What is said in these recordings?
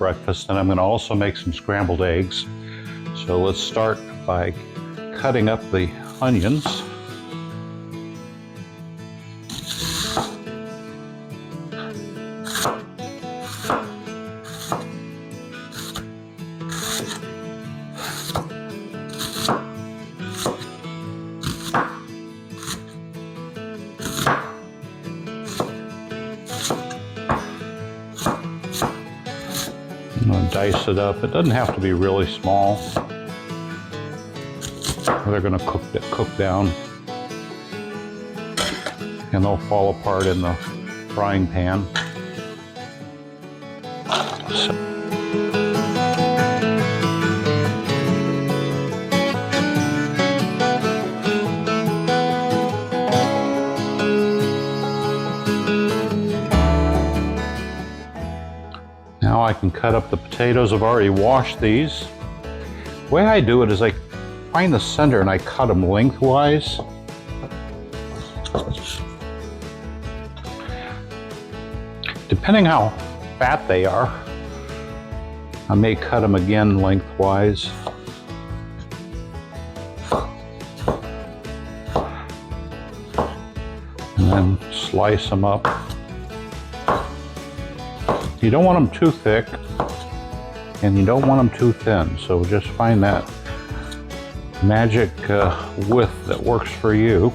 breakfast, and I'm going to also make some scrambled eggs. So let's start by cutting up the onions. I'm going to dice it up. It doesn't have to be really small. They're going to cook down, and they'll fall apart in the frying pan. Now I can cut up the potatoes. I've already washed these. The way I do it is I find the center and I cut them lengthwise. Depending how fat they are, I may cut them again lengthwise. And then slice them up. You don't want them too thick, and you don't want them too thin, so just find that magic width that works for you.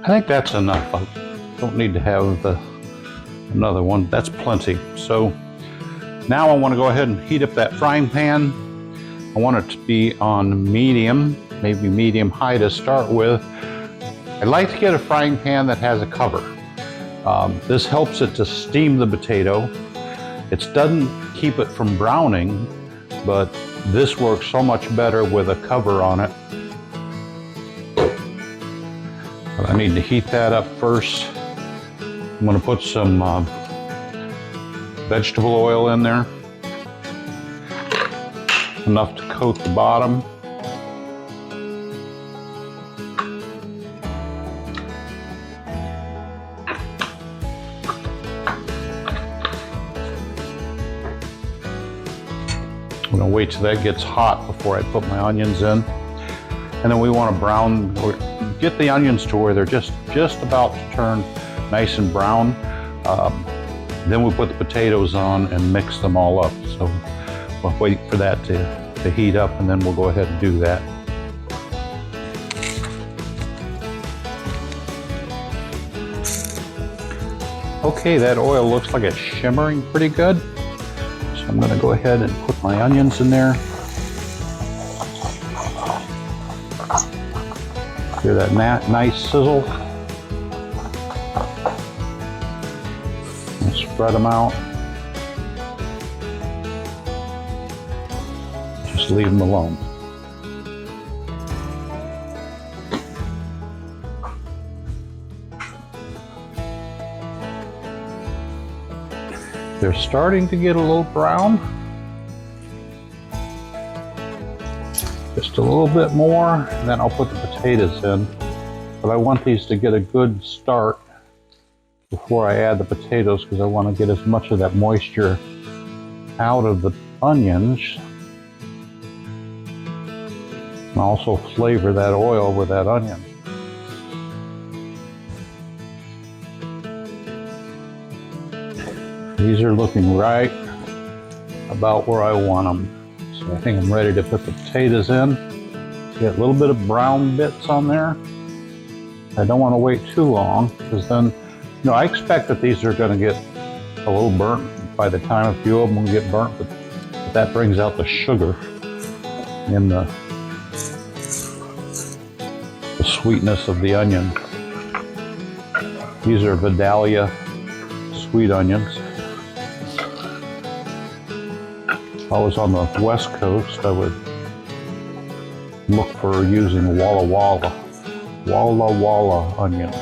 I think that's enough. I don't need to have another one. That's plenty. So now I want to go ahead and heat up that frying pan. I want it to be on medium, maybe medium high to start with. I like to get a frying pan that has a cover. This helps it to steam the potato. It doesn't keep it from browning, but this works so much better with a cover on it. But I need to heat that up first. I'm going to put some vegetable oil in there, enough to coat the bottom. I'm going to wait till that gets hot before I put my onions in. And then we want to brown, or get the onions to where they're just about to turn nice and brown. Then we put the potatoes on and mix them all up. So we'll wait for that to heat up, and then we'll go ahead and do that. Okay, that oil looks like it's shimmering pretty good. So I'm going to go ahead and put my onions in there. Hear that nice sizzle. And spread them out. Just leave them alone. They're starting to get a little brown. Just a little bit more, and then I'll put the potatoes in. But I want these to get a good start before I add the potatoes, because I want to get as much of that moisture out of the onions. And also flavor that oil with that onion. These are looking right about where I want them. So I think I'm ready to put the potatoes in. Get a little bit of brown bits on there. I don't want to wait too long, because then, I expect that these are going to get a little burnt by the time a few of them will get burnt, but that brings out the sugar and the sweetness of the onion. These are Vidalia sweet onions. If I was on the West Coast, I would look for using Walla Walla onions.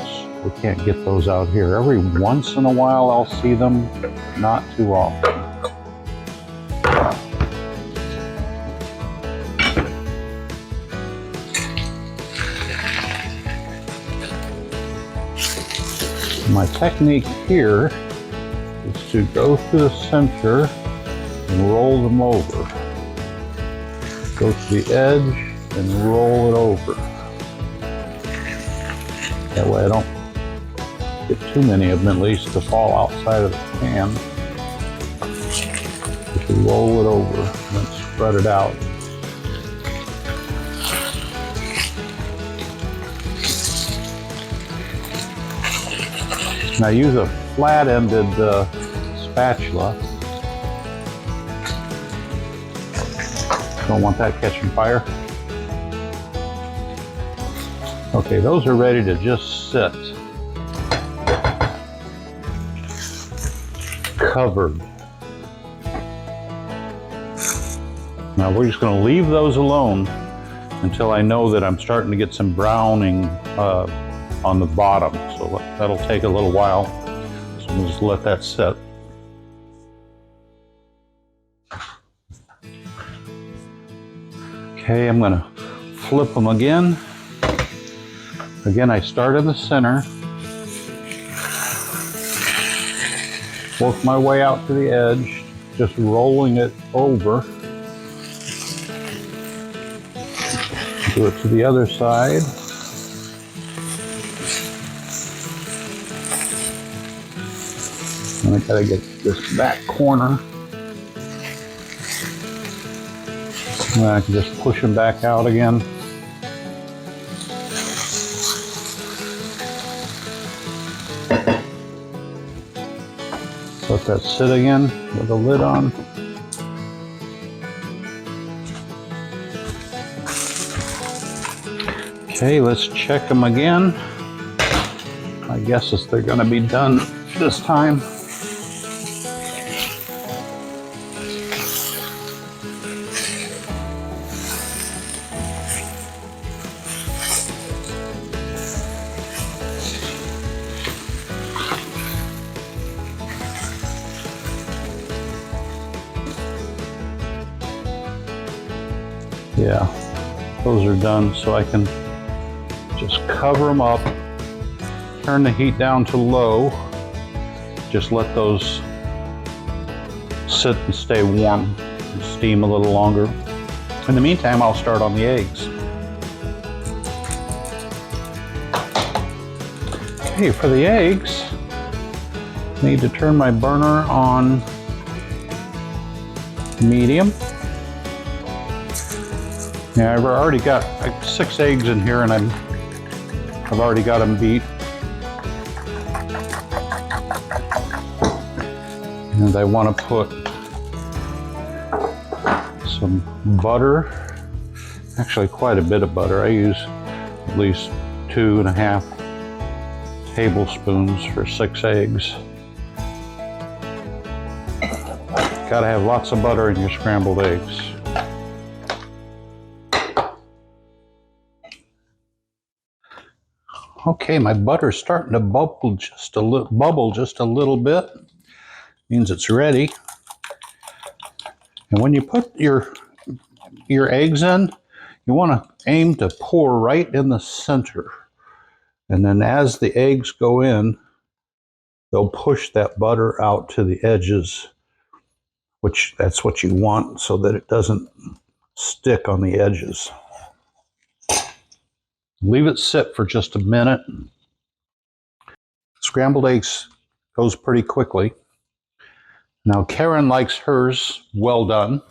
We can't get those out here. Every once in a while I'll see them, not too often. My technique here is to go to the center and roll them over. Go to the edge and roll it over. That way I don't get too many of them, at least, to fall outside of the pan. Just roll it over and then spread it out. Now use a flat-ended spatula. Don't want that catching fire. Okay, those are ready to just sit. Covered. Now we're just going to leave those alone until I know that I'm starting to get some browning on the bottom. So that'll take a little while. So we'll just let that sit. Okay, I'm going to flip them again. Again, I start in the center, work my way out to the edge, just rolling it over. Do it to the other side. And I gotta get this back corner. And I can just push them back out again. Let that sit again with the lid on. Okay, let's check them again. My guess is they're going to be done this time. Yeah, those are done, so I can just cover them up, turn the heat down to low, just let those sit and stay warm and steam a little longer. In the meantime, I'll start on the eggs. Okay, for the eggs, I need to turn my burner on medium. Now I've already got 6 eggs in here, and I've already got them beat. And I want to put some butter, actually quite a bit of butter. I use at least 2.5 tablespoons for 6 eggs. Gotta have lots of butter in your scrambled eggs. Okay, my butter's starting to bubble just a little bit. Means it's ready. And when you put your eggs in, you want to aim to pour right in the center. And then as the eggs go in, they'll push that butter out to the edges, which that's what you want, so that it doesn't stick on the edges. Leave it sit for just a minute. Scrambled eggs goes pretty quickly. Now Karen likes hers well done.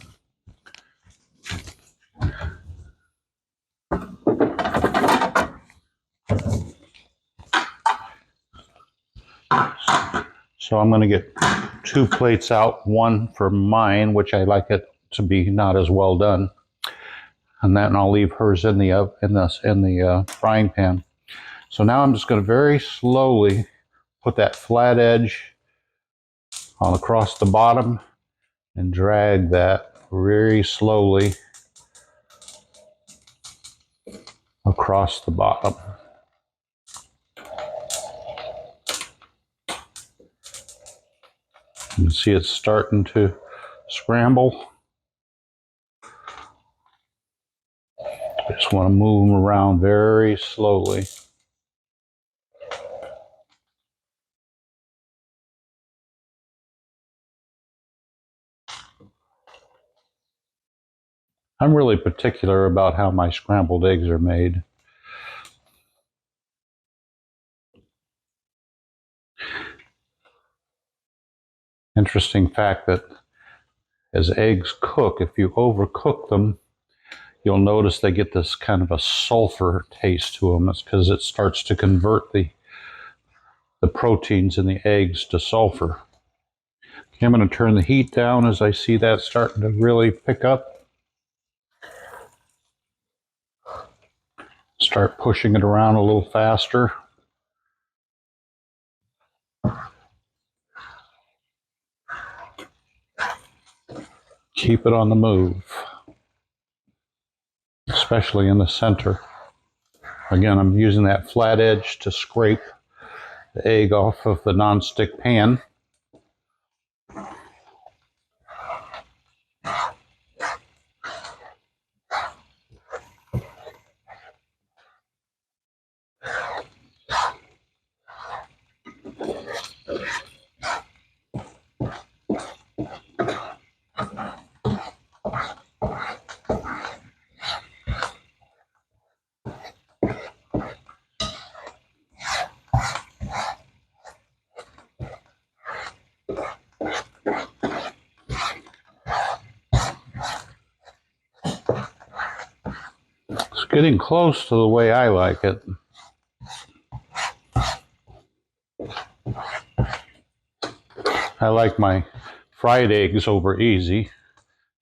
So I'm going to get 2 plates out, one for mine, which I like it to be not as well done, and then I'll leave hers in the frying pan. So now I'm just going to very slowly put that flat edge on across the bottom and drag that very slowly across the bottom. You can see it's starting to scramble. I just want to move them around very slowly. I'm really particular about how my scrambled eggs are made. Interesting fact that as eggs cook, if you overcook them, you'll notice they get this kind of a sulfur taste to them. It's because it starts to convert the proteins in the eggs to sulfur. Okay, I'm going to turn the heat down as I see that starting to really pick up. Start pushing it around a little faster. Keep it on the move, especially in the center. Again, I'm using that flat edge to scrape the egg off of the nonstick pan. It's getting close to the way I like it. I like my fried eggs over easy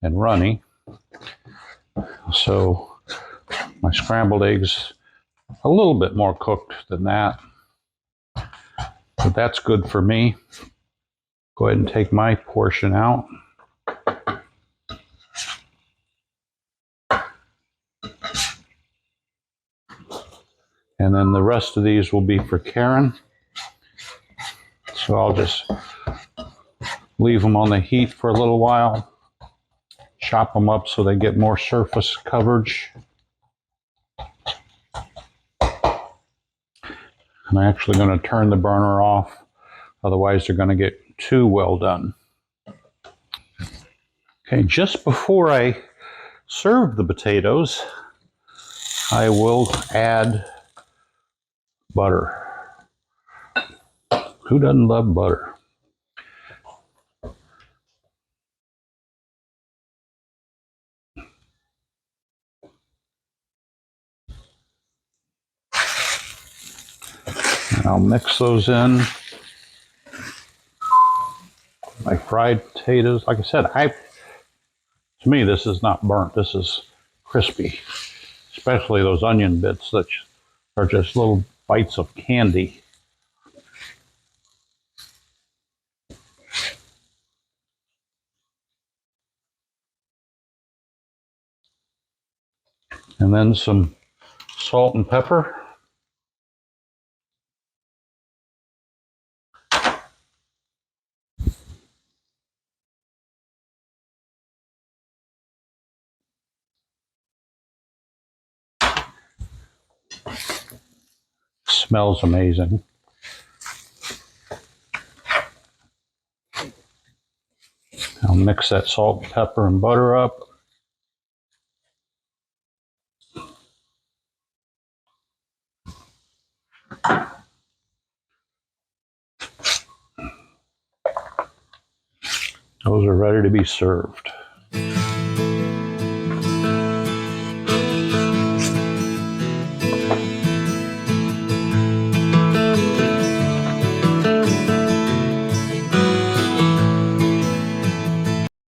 and runny. So my scrambled eggs a little bit more cooked than that. But that's good for me. Go ahead and take my portion out. And then the rest of these will be for Karen. So I'll just leave them on the heat for a little while. Chop them up so they get more surface coverage. I'm actually going to turn the burner off. Otherwise they're going to get too well done. Okay, just before I serve the potatoes, I will add butter. Who doesn't love butter? And I'll mix those in. My fried potatoes, like I said, to me this is not burnt, this is crispy. Especially those onion bits that are just little bites of candy. And then some salt and pepper. Smells amazing. I'll mix that salt, pepper, and butter up. Those are ready to be served.